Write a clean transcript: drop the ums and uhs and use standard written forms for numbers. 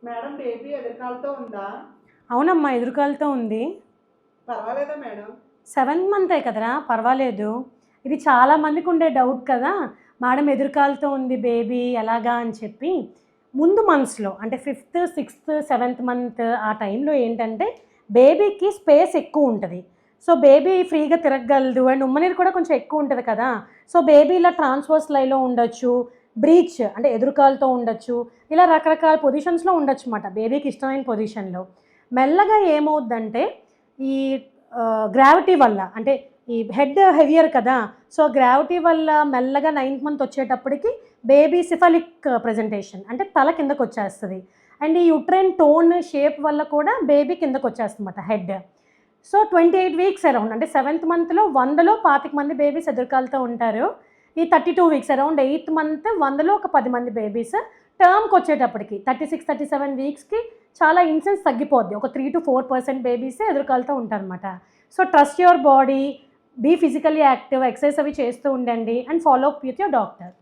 Madam baby ఎదురుకాలతో ఉందా? అవునమ్మా, ఎదురుకాలతో ఉంది. పర్వాలేదా మేడం? 7th మంతే కదరా, పర్వాలేదు. ఇది చాలా మందికి ఉండే డౌట్ కదా, మేడం ఎదురుకాలతో ఉంది బేబీ ఎలాగా అని చెప్పి. ముందు మంత్స్లో అంటే 5th, 6th, 7th మంత్ ఆ టైంలో ఏంటంటే బేబీకి స్పేస్ ఎక్కువ ఉంటుంది. సో బేబీ ఫ్రీగా తిరగగలదు అండ్ ఉమ్మనీరు కూడా కొంచెం ఎక్కువ ఉంటుంది కదా. సో బేబీ ఇలా ట్రాన్స్వర్స్ లైలో ఉండొచ్చు, బ్రీచ్ అంటే ఎదురుకాలతో ఉండొచ్చు, ఇలా రకరకాల పొజిషన్స్లో ఉండొచ్చు అన్నమాట బేబీకి ఇష్టమైన పొజిషన్లో. మెల్లగా ఏమవుద్దంటే ఈ గ్రావిటీ వల్ల, అంటే ఈ హెడ్ హెవియర్ కదా, సో గ్రావిటీ వల్ల మెల్లగా 9th మంత్ వచ్చేటప్పటికి బేబీ సిఫలిక్ ప్రజెంటేషన్ అంటే తల కిందకు వచ్చేస్తుంది. అండ్ ఈ యుట్రైన్ టోన్ షేప్ వల్ల కూడా బేబీ కిందకు వచ్చేస్తుంది అన్నమాట హెడ్. సో 28 వీక్స్ అరౌండ్, అంటే 7th మంత్లో 100లో 25 మంది బేబీస్ ఎదురుకాలతో ఉంటారు. ఈ 32 వీక్స్ అరౌండ్ 8th మంత్ 100లో ఒక 10 మంది బేబీస్. టర్మ్కి వచ్చేటప్పటికి 36, 37 వీక్స్కి చాలా ఇన్సెన్స్ తగ్గిపోద్ది, ఒక 3 to 4% బేబీసే ఎదురుకాలతో ఉంటారనమాట. So trust your body, be physically active, exercise అవి చేస్తూ ఉండండి and follow up with your doctor.